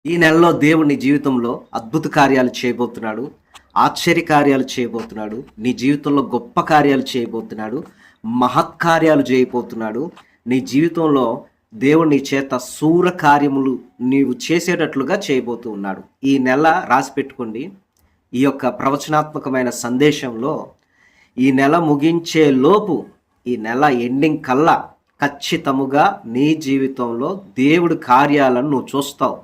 ఈ నెలలో దేవుడు నీ జీవితంలో అద్భుత కార్యాలు చేయబోతున్నాడు. ఆశ్చర్య కార్యాలు చేయబోతున్నాడు. నీ జీవితంలో గొప్ప కార్యాలు చేయబోతున్నాడు. మహత్కార్యాలు చేయబోతున్నాడు. నీ జీవితంలో దేవుడు నీ చేత శూర కార్యములు నీవు చేసేటట్లుగా చేయబోతూ ఉన్నాడు. ఈ నెల రాసి పెట్టుకోండి. ఈ యొక్క ప్రవచనాత్మకమైన సందేశంలో ఈ నెల ముగించే లోపు, ఈ నెల ఎండింగ్ కల్లా ఖచ్చితముగా నీ జీవితంలో దేవుడి కార్యాలను నువ్వు చూస్తావు.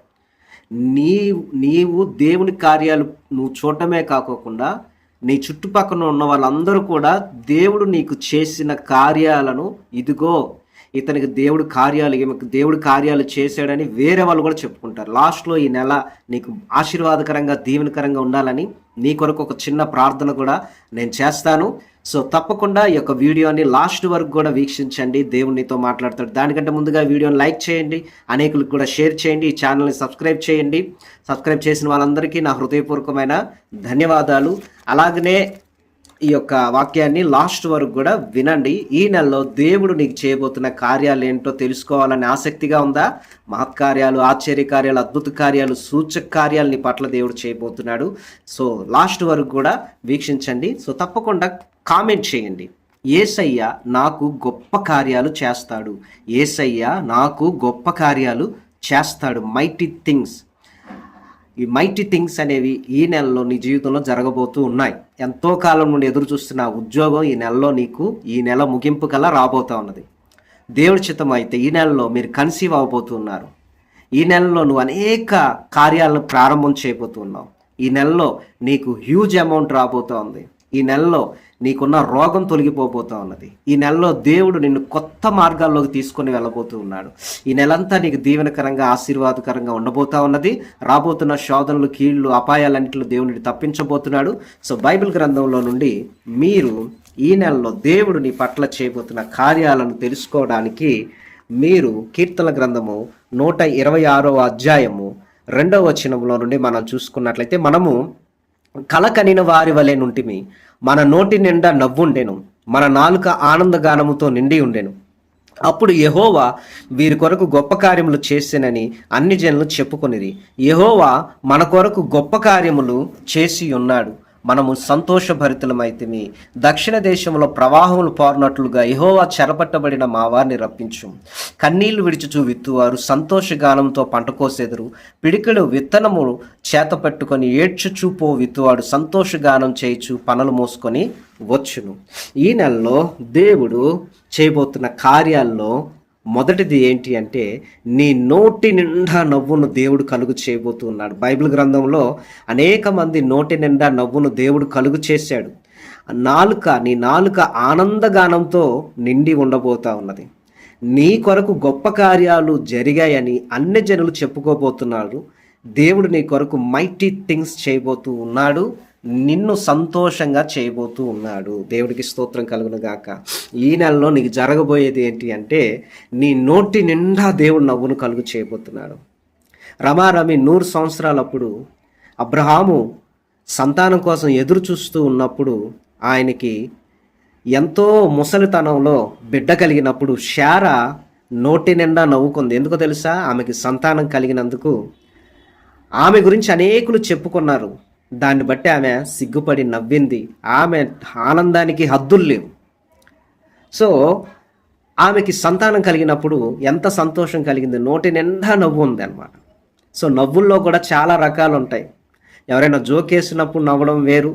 నీవు దేవుని కార్యాలు నువ్వు చూడటమే కాకోకుండా నీ చుట్టుపక్కల ఉన్న వాళ్ళందరూ కూడా దేవుడు నీకు చేసిన కార్యాలను, ఇదిగో ఇతనికి దేవుడు కార్యాలు చేశాడని వేరే వాళ్ళు కూడా చెప్పుకుంటారు. లాస్ట్లో ఈ నెల నీకు ఆశీర్వాదకరంగా దీవెనకరంగా ఉండాలని నీ కొరకు ఒక చిన్న ప్రార్థన కూడా నేను చేస్తాను. సో తప్పకుండా ఈ యొక్క వీడియోని లాస్ట్ వరకు కూడా వీక్షించండి. దేవునితో మాట్లాడతాడు. దానికంటే ముందుగా వీడియోని లైక్ చేయండి, అనేకులకు కూడా షేర్ చేయండి, ఈ ఛానల్ని సబ్స్క్రైబ్ చేయండి. సబ్స్క్రైబ్ చేసిన వాళ్ళందరికీ నా హృదయపూర్వకమైన ధన్యవాదాలు. అలాగనే ఈ యొక్క వాక్యాన్ని లాస్ట్ వరకు కూడా వినండి. ఈ నెలలో దేవుడు నీకు చేయబోతున్న కార్యాలు ఏంటో తెలుసుకోవాలని ఆసక్తిగా ఉందా? మహత్కార్యాలు, ఆశ్చర్య కార్యాలు, అద్భుత కార్యాలు, సూచక కార్యాలు నీ పట్ల దేవుడు చేయబోతున్నాడు. సో లాస్ట్ వరకు కూడా వీక్షించండి. సో తప్పకుండా కామెంట్ చేయండి. యేసయ్య నాకు గొప్ప కార్యాలు చేస్తాడు. యేసయ్య నాకు గొప్ప కార్యాలు చేస్తాడు. Mighty things. ఈ మైటీ థింగ్స్ అనేవి ఈ నెలలో నీ జీవితంలో జరగబోతూ ఉన్నాయి. ఎంతో కాలం నుండి ఎదురు చూస్తున్న ఉద్యోగం ఈ నెలలో నీకు ఈ నెల ముగింపు కల్లా రాబోతూ ఉన్నది. దేవుడి చిత్తం అయితే ఈ నెలలో మీరు కన్సీవ్ అవబోతున్నారు. ఈ నెలలో నువ్వు అనేక కార్యాలను ప్రారంభం చేయబోతున్నావు. ఈ నెలలో నీకు హ్యూజ్ అమౌంట్ రాబోతూ ఉంది. ఈ నెలలో నీకున్న రోగం తొలగిపోతూ ఉన్నది. ఈ నెలలో దేవుడు నిన్ను కొత్త మార్గాల్లోకి తీసుకొని వెళ్ళబోతూ ఉన్నాడు. ఈ నెలంతా నీకు దీవెనకరంగా, ఆశీర్వాదకరంగా ఉండబోతా ఉన్నది. రాబోతున్న శోధనలు, కీళ్లు, అపాయాలన్నింటిలో దేవుడిని తప్పించబోతున్నాడు. సో బైబిల్ గ్రంథంలో నుండి మీరు ఈ నెలలో దేవుడు నీ పట్ల చేయబోతున్న కార్యాలను తెలుసుకోవడానికి మీరు కీర్తన గ్రంథము 126వ అధ్యాయము 2వ వచనంలో నుండి మనం చూసుకున్నట్లయితే, మనము కలకనిన వారి వలె నుంటిమి, మన నోటి నిండా నవ్వుండెను, మన నాలుక ఆనందగానముతో నిండి ఉండెను. అప్పుడు యెహోవా వీరి కొరకు గొప్ప కార్యములు చేసెనని అన్ని జనులు చెప్పుకొనిరి. యెహోవా మన కొరకు గొప్ప కార్యములు చేసి ఉన్నాడు, మనము సంతోషభరితులమైతిమి. దక్షిణ దేశంలో ప్రవాహములు పారునట్లుగా యెహోవా చెరపట్టబడిన మా వారిని రప్పించు. కన్నీళ్లు విడిచుచూ విత్తువారు సంతోషగానంతో పంట కోసెదరు. పిడికెడు విత్తనము చేత పెట్టుకొని ఏడ్చుచూ పో విత్తువాడు సంతోషగానం చేయుచు పనులు మోసుకొని వచ్చును. ఈ నెలలో దేవుడు చేయబోతున్న కార్యాల్లో మొదటిది ఏంటి అంటే, నీ నోటి నిండా నవ్వును దేవుడు కలుగు చేయబోతున్నాడు. బైబిల్ గ్రంథంలో అనేక మంది నోటి నిండా నవ్వును దేవుడు కలుగు చేశాడు. నీ నాలుక ఆనందగానంతో నిండి ఉండబోతా ఉన్నది. నీ కొరకు గొప్ప కార్యాలు జరిగాయని అన్ని జనులు చెప్పుకోబోతున్నారు. దేవుడు నీ కొరకు మైటీ థింగ్స్ చేయబోతూ ఉన్నాడు. నిన్ను సంతోషంగా చేయబోతూ ఉన్నాడు. దేవుడికి స్తోత్రం కలుగును గాక. ఈ నెలలో నీకు జరగబోయేది ఏంటి అంటే, నీ నోటి నిండా దేవుడు నవ్వును కలుగు చేయబోతున్నాడు. రమారమి 100 సంవత్సరాలప్పుడు అబ్రహాము సంతానం కోసం ఎదురు చూస్తూ ఉన్నప్పుడు, ఆయనకి ఎంతో ముసలితనంలో బిడ్డ కలిగినప్పుడు శారా నోటి నిండా నవ్వుకుంది. ఎందుకో తెలుసా? ఆమెకి సంతానం కలిగినందుకు. ఆమె గురించి అనేకులు చెప్పుకున్నారు. దాన్ని బట్టి ఆమె సిగ్గుపడి నవ్వింది. ఆమె ఆనందానికి హద్దులు లేవు. సో ఆమెకి సంతానం కలిగినప్పుడు ఎంత సంతోషం కలిగింది, నోటి నిండా నవ్వు ఉంది అనమాట. సో నవ్వుల్లో కూడా చాలా రకాలు ఉంటాయి. ఎవరైనా జోకేసినప్పుడు నవ్వడం వేరు,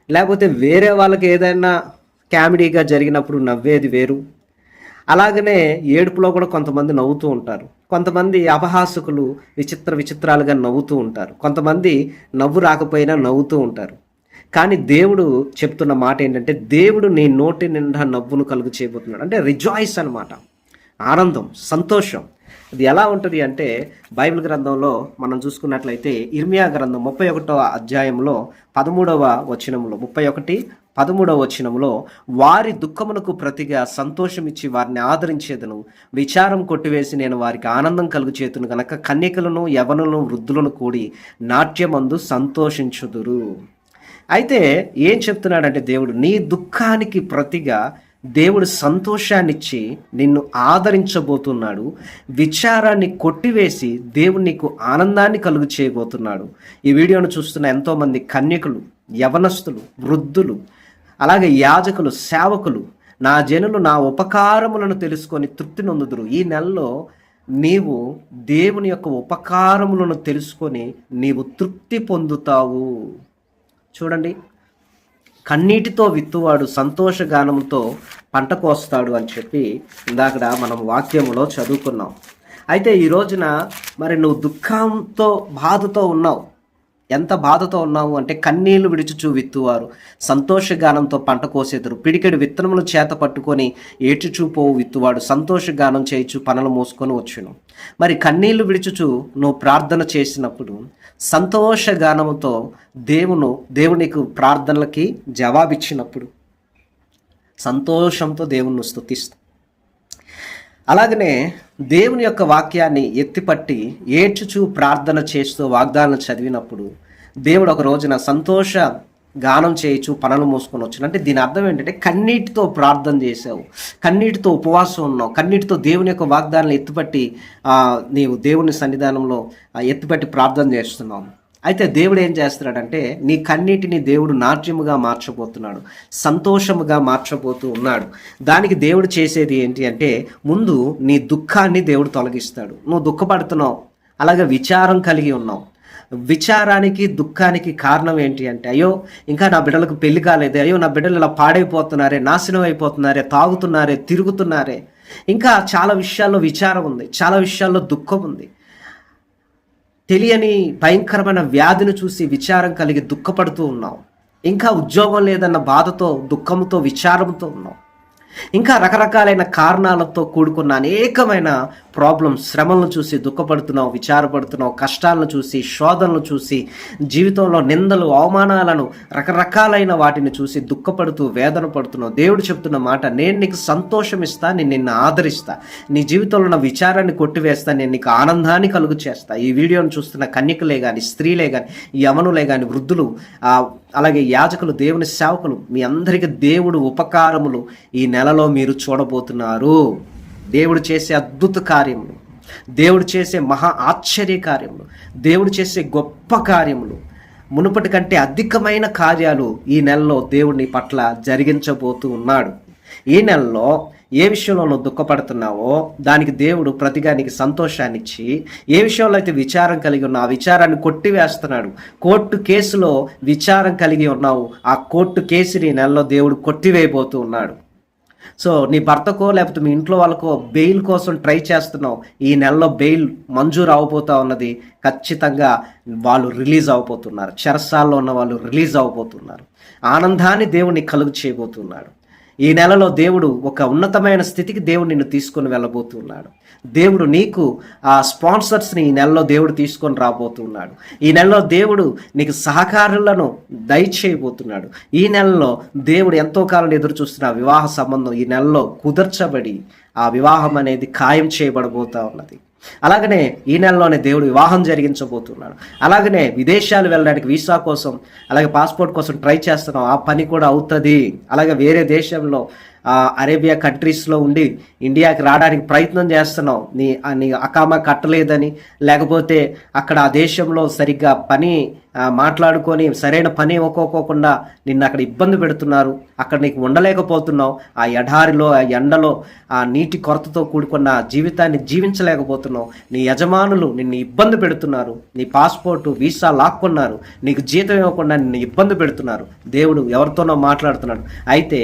లేకపోతే వేరే వాళ్ళకి ఏదైనా కామెడీగా జరిగినప్పుడు నవ్వేది వేరు. అలాగనే ఏడుపులో కూడా కొంతమంది నవ్వుతూ ఉంటారు. కొంతమంది అపహాసకులు విచిత్రాలుగా నవ్వుతూ ఉంటారు. కొంతమంది నవ్వు రాకపోయినా నవ్వుతూ ఉంటారు. కానీ దేవుడు చెప్తున్న మాట ఏంటంటే, దేవుడు నీ నోటి నిండా నవ్వును కలుగు చేయబోతున్నాడు. అంటే రిజాయిస్ అనమాట, ఆనందం, సంతోషం. ఇది ఎలా ఉంటుంది అంటే, బైబిల్ గ్రంథంలో మనం చూసుకున్నట్లయితే ఇర్మియా గ్రంథం 31వ అధ్యాయంలో 13వ వచనంలో 13వ వచనంలో, వారి దుఃఖమునకు ప్రతిగా సంతోషమిచ్చి వారిని ఆదరించేదను, విచారం కొట్టివేసి నేను వారికి ఆనందం కలుగు చేతును గనక కన్యకలను, యవనులను, వృద్ధులను కూడి నాట్యమందు సంతోషించుదురు. అయితే ఏం చెప్తున్నాడంటే దేవుడు, నీ దుఃఖానికి ప్రతిగా దేవుడు సంతోషాన్నిచ్చి నిన్ను ఆదరించబోతున్నాడు. విచారాన్ని కొట్టివేసి దేవుడు నీకు ఆనందాన్ని కలుగు చేయబోతున్నాడు. ఈ వీడియోను చూస్తున్న ఎంతోమంది కన్యకులు, యవనస్తులు, వృద్ధులు, అలాగే యాజకులు, సేవకులు, నా జనులు నా ఉపకారములను తెలుసుకొని తృప్తి నొందుదురు. ఈ నెలలో నీవు దేవుని యొక్క ఉపకారములను తెలుసుకొని నీవు తృప్తి పొందుతావు. చూడండి, కన్నీటితో విత్తువాడు సంతోషగానముతో పంట కోస్తాడు అని చెప్పి ఇందాక మనం వాక్యములో చదువుకున్నాం. అయితే ఈ రోజున మరి నువ్వు దుఃఖంతో, బాధతో ఉన్నావు. ఎంత బాధతో ఉన్నావు అంటే, కన్నీళ్లు విడిచుచూ విత్తువారు సంతోషగానంతో పంట కోసేదురు. పిడికెడు విత్తనములు చేత పట్టుకొని ఏడ్చుచూ పోవు విత్తువాడు సంతోషగానం చేయుచు పనులు మోసుకొని వచ్చును. మరి కన్నీళ్లు విడిచుచూ నువ్వు ప్రార్థన చేసినప్పుడు సంతోషగానముతో దేవునికి ప్రార్థనలకి జవాబిచ్చినప్పుడు సంతోషంతో దేవుణ్ణి స్తుతిస్తావు. అలాగనే దేవుని యొక్క వాక్యాన్ని ఎత్తిపట్టి ఏడ్చుచూ ప్రార్థన చేస్తూ వాగ్దానం చదివినప్పుడు దేవుడు ఒక రోజున సంతోష గానం చేయొచ్చు పనులు మోసుకొని వచ్చాను. అంటే దీని అర్థం ఏంటంటే, కన్నీటితో ప్రార్థన చేసావు, కన్నీటితో ఉపవాసం ఉన్నావు, కన్నీటితో దేవుని యొక్క వాగ్దానాలు ఎత్తిపట్టి నీవు దేవుని సన్నిధానంలో ఎత్తిపట్టి ప్రార్థన చేస్తున్నావు. అయితే దేవుడు ఏం చేస్తున్నాడంటే, నీ కన్నీటిని దేవుడు నాట్యముగా మార్చబోతున్నాడు, సంతోషముగా మార్చబోతూ ఉన్నాడు. దానికి దేవుడు చేసేది ఏంటి అంటే, ముందు నీ దుఃఖాన్ని దేవుడు తొలగిస్తాడు. నువ్వు దుఃఖపడుతున్నావు, అలాగే విచారం కలిగి ఉన్నావు. విచారానికి, దుఃఖానికి కారణం ఏంటి అంటే, అయ్యో ఇంకా నా బిడ్డలకు పెళ్లి కాలేదే, అయ్యో నా బిడ్డలు ఇలా పాడైపోతున్నారే, నాశనం అయిపోతున్నారే, తాగుతున్నారే, తిరుగుతున్నారే, ఇంకా చాలా విషయాల్లో విచారం ఉంది, చాలా విషయాల్లో దుఃఖం ఉంది. తెలియని భయంకరమైన వ్యాధిని చూసి విచారం కలిగి దుఃఖపడుతూ ఉన్నావు. ఇంకా ఉద్యోగం లేదన్న బాధతో, దుఃఖంతో, విచారంతో ఉన్నావు. ఇంకా రకరకాలైన కారణాలతో కూడుకున్న అనేకమైన ప్రాబ్లమ్స్, శ్రమలను చూసి దుఃఖపడుతున్నావు, విచారపడుతున్నావు. కష్టాలను చూసి, శోధనలు చూసి, జీవితంలో నిందలు, అవమానాలను, రకరకాలైన వాటిని చూసి దుఃఖపడుతూ వేదన పడుతున్నావు. దేవుడు చెప్తున్న మాట, నేను నీకు సంతోషం ఇస్తా, నేను నిన్ను ఆదరిస్తా, నీ జీవితంలో ఉన్న విచారాన్ని కొట్టివేస్తా, నేను నీకు ఆనందాన్ని కలుగు చేస్తా. ఈ వీడియోను చూస్తున్న కన్యకలే కానీ, స్త్రీలే కానీ, యవనులే కానీ, వృద్ధులు, అలాగే యాజకులు, దేవుని సేవకులు, మీ అందరికీ దేవుడు ఉపకారములు ఈ నెలలో మీరు చూడబోతున్నారు. దేవుడు చేసే అద్భుత కార్యములు, దేవుడు చేసే మహా ఆశ్చర్య కార్యములు, దేవుడు చేసే గొప్ప కార్యములు, మునుపటి కంటే అధికమైన కార్యాలు ఈ నెలలో దేవుని పట్ల జరిగించబోతూ ఉన్నాడు. ఈ నెలలో ఏ విషయంలో నువ్వు దుఃఖపడుతున్నావో దానికి దేవుడు ప్రతిగా నీకు సంతోషాన్ని ఇచ్చి, ఏ విషయంలో అయితే విచారం కలిగి ఉన్నావు ఆ విచారాన్ని కొట్టివేస్తున్నాడు. కోర్టు కేసులో విచారం కలిగి ఉన్నావు, ఆ కోర్టు కేసుని నెలలో దేవుడు కొట్టివేయబోతూ ఉన్నాడు. సో నీ భర్తకో లేకపోతే మీ ఇంట్లో వాళ్ళకో బెయిల్ కోసం ట్రై చేస్తున్నావు, ఈ నెలలో బెయిల్ మంజూరు అవబోతా ఉన్నది. ఖచ్చితంగా వాళ్ళు రిలీజ్ అవబోతున్నారు, చెరసాల్లో ఉన్న వాళ్ళు రిలీజ్ అవబోతున్నారు. ఆనందాన్ని దేవుడు నీకు కలుగు చేయబోతున్నాడు. ఈ నెలలో దేవుడు ఒక ఉన్నతమైన స్థితికి దేవుడు నిన్ను తీసుకొని వెళ్ళబోతున్నాడు. దేవుడు నీకు ఆ స్పాన్సర్స్ని ఈ నెలలో దేవుడు తీసుకొని రాబోతున్నాడు. ఈ నెలలో దేవుడు నీకు సహకారులను దయచేయబోతున్నాడు. ఈ నెలలో దేవుడు ఎంతో కాలం ఎదురు చూస్తున్న వివాహ సంబంధం ఈ నెలలో కుదర్చబడి ఆ వివాహం అనేది ఖాయం చేయబడబోతా ఉన్నది. అలాగనే ఈ నెలలోనే దేవుడు వివాహం జరిగించబోతున్నాడు. అలాగనే విదేశాలు వెళ్ళడానికి వీసా కోసం, అలాగే పాస్పోర్ట్ కోసం ట్రై చేస్తున్నాం, ఆ పని కూడా అవుతుంది. అలాగే వేరే దేశంలో అరేబియా కంట్రీస్లో ఉండి ఇండియాకి రావడానికి ప్రయత్నం చేస్తున్నావు, నీ అకామా కట్టలేదని, లేకపోతే అక్కడ ఆ దేశంలో సరిగ్గా పని మాట్లాడుకొని సరైన పని ఇవ్వకోకుండా నిన్ను అక్కడ ఇబ్బంది పెడుతున్నారు, అక్కడ నీకు ఉండలేకపోతున్నావు. ఆ ఎడారిలో, ఆ ఎండలో, ఆ నీటి కొరతతో కూడుకున్న జీవితాన్ని జీవించలేకపోతున్నావు. నీ యజమానులు నిన్ను ఇబ్బంది పెడుతున్నారు, నీ పాస్పోర్టు వీసా లాక్కున్నారు, నీకు జీతం ఇవ్వకుండా నిన్ను ఇబ్బంది పెడుతున్నారు. దేవుడు ఎవరితోనో మాట్లాడుతున్నాడు. అయితే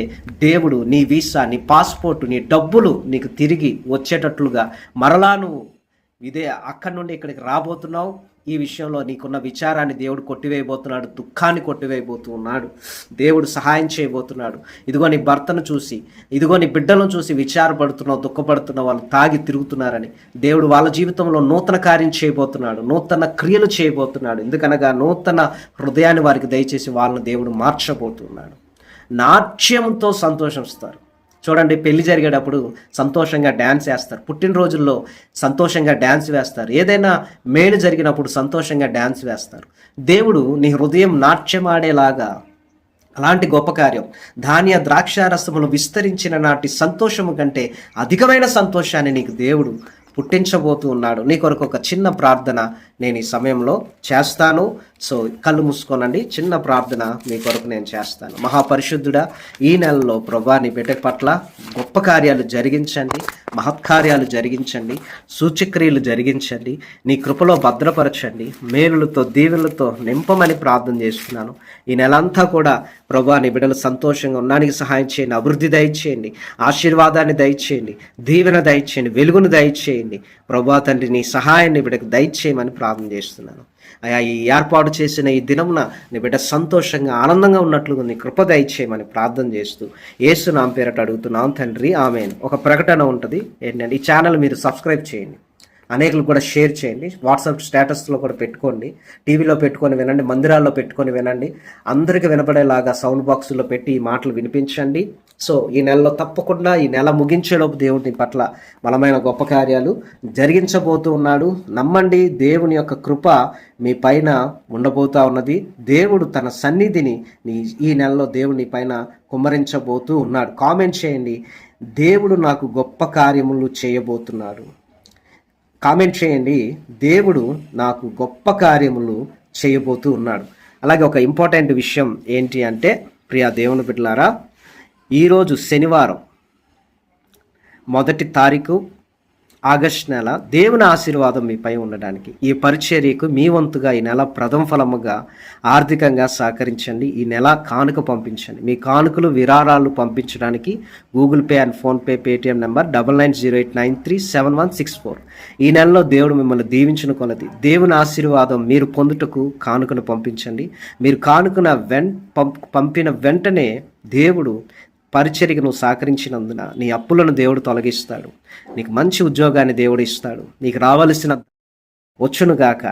దేవుడు నీ వీసా, నీ పాస్పోర్టు, నీ డబ్బులు నీకు తిరిగి వచ్చేటట్లుగా మరలా నువ్వు అక్కడి నుండి ఇక్కడికి రాబోతున్నావు. ఈ విషయంలో నీకున్న విచారాన్ని దేవుడు కొట్టివేయబోతున్నాడు, దుఃఖాన్ని కొట్టివేయబోతున్నాడు. దేవుడు సహాయం చేయబోతున్నాడు. ఇదిగో నీ భర్తను చూసి, ఇదిగో నీ బిడ్డలను చూసి విచారపడుతున్నావు, దుఃఖపడుతున్నావు, వాళ్ళు తాగి తిరుగుతున్నారని దేవుడు వాళ్ళ జీవితంలో నూతన కార్యం చేయబోతున్నాడు, నూతన క్రియలు చేయబోతున్నాడు. ఎందుకనగా నూతన హృదయాన్ని వారికి దయచేసి వాళ్ళని దేవుడు మార్చబోతున్నాడు. నాట్యంతో సంతోషిస్తారు. చూడండి, పెళ్లి జరిగేటప్పుడు సంతోషంగా డ్యాన్స్ వేస్తారు, పుట్టినరోజుల్లో సంతోషంగా డ్యాన్స్ వేస్తారు, ఏదైనా మేలు జరిగినప్పుడు సంతోషంగా డ్యాన్స్ వేస్తారు. దేవుడు నీ హృదయం నాట్యమాడేలాగా అలాంటి గొప్ప కార్యం ధాన్య ద్రాక్షారసములు విస్తరించిన నాటి సంతోషము కంటే అధికమైన సంతోషాన్ని నీకు దేవుడు పుట్టించబోతూ ఉన్నాడు. నీ కొరకు ఒక చిన్న ప్రార్థన నేను ఈ సమయంలో చేస్తాను. సో కళ్ళు మూసుకోనండి, చిన్న ప్రార్థన మీ కొరకు నేను చేస్తాను. మహాపరిశుద్ధుడా, ఈ నెలలో ప్రభా నీ బిడ్డ పట్ల గొప్ప కార్యాలు జరిగించండి, మహత్కార్యాలు జరిగించండి, సూచక్రియలు జరిగించండి, నీ కృపలో భద్రపరచండి, మేలులతో దీవెనలతో నింపమని ప్రార్థన చేస్తున్నాను. ఈ నెలంతా కూడా ప్రభా నీ బిడ్డలు సంతోషంగా ఉండడానికి సహాయం చేయండి, అభివృద్ధి దయచేయండి, ఆశీర్వాదాన్ని దయచేయండి, దీవెన దయచేయండి, వెలుగును దయచేయండి. ప్రభా తండ్రి నీ సహాయాన్ని బిడ్డకు దయచేయమని ప్రార్థన చేస్తున్నాను. అయా ఈ ఏర్పాటు చేసిన ఈ దినమున నీ బిడ్డ సంతోషంగా ఆనందంగా ఉన్నట్లుగా నీ కృప దయచేయమని ప్రార్థన చేస్తూ యేసు నామమున పేరట అడుగుతున్నాం తండ్రి, ఆమేన్. ఒక ప్రకటన ఉంటుంది ఏంటంటే, ఈ ఛానల్ మీరు సబ్స్క్రైబ్ చేయండి, అనేకులు కూడా షేర్ చేయండి, వాట్సాప్ స్టేటస్లో కూడా పెట్టుకోండి, టీవీలో పెట్టుకొని వినండి, మందిరాల్లో పెట్టుకొని వినండి, అందరికీ వినపడేలాగా సౌండ్ బాక్సుల్లో పెట్టి ఈ మాటలు వినిపించండి. సో ఈ నెలలో తప్పకుండా, ఈ నెల ముగించేలోపు దేవుడి పట్ల బలమైన గొప్ప కార్యాలు జరిగించబోతూ ఉన్నాడు. నమ్మండి, దేవుని యొక్క కృప మీ పైన ఉండబోతా ఉన్నది. దేవుడు తన సన్నిధిని ఈ నెలలో దేవుని పైన కుమ్మరించబోతూ ఉన్నాడు. కామెంట్ చేయండి, దేవుడు నాకు గొప్ప కార్యములు చేయబోతున్నాడు. కామెంట్ చేయండి, దేవుడు నాకు గొప్ప కార్యములు చేయబోతూ ఉన్నాడు. అలాగే ఒక ఇంపార్టెంట్ విషయం ఏంటి అంటే, ప్రియా దేవుని బిడ్డలారా, ఈరోజు శనివారం 1 తారీఖు ఆగస్టు నెల దేవుని ఆశీర్వాదం మీపై ఉండడానికి ఈ పరిచర్యకు మీ వంతుగా ఈ నెల ప్రథమ ఫలముగా ఆర్థికంగా సహకరించండి. ఈ నెల కానుక పంపించండి. మీ కానుకలు విరాళాలు పంపించడానికి Google pay and PhonePe Paytm number 9908937164. ఈ నెలలో దేవుడు మిమ్మల్ని దీవించిన కొలది దేవుని ఆశీర్వాదం మీరు పొందుటకు కానుకను పంపించండి. మీరు కానుకన పంపిన వెంటనే దేవుడు పరిచర్యకు నువ్వు సహకరించినందున నీ అప్పులను దేవుడు తొలగిస్తాడు, నీకు మంచి ఉద్యోగాన్ని దేవుడు ఇస్తాడు, నీకు రావలసిన వచ్చునుగాక,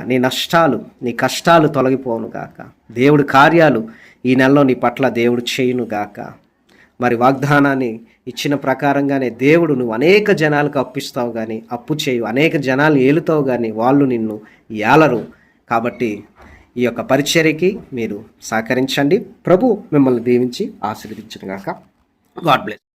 నీ కష్టాలు తొలగిపోనుగాక, దేవుడి కార్యాలు ఈ నెలలో నీ పట్ల దేవుడు చేయునుగాక. మరి వాగ్దానాన్ని ఇచ్చిన ప్రకారంగానే దేవుడు నువ్వు అనేక జనాలకు అప్పిస్తావు కానీ అప్పు చేయు, అనేక జనాలు ఏలుతావు కానీ వాళ్ళు నిన్ను ఏలరు. కాబట్టి ఈ యొక్క పరిచర్యకి మీరు సహకరించండి. ప్రభు మిమ్మల్ని దీవించి ఆశీర్వదించునుగాక. God bless.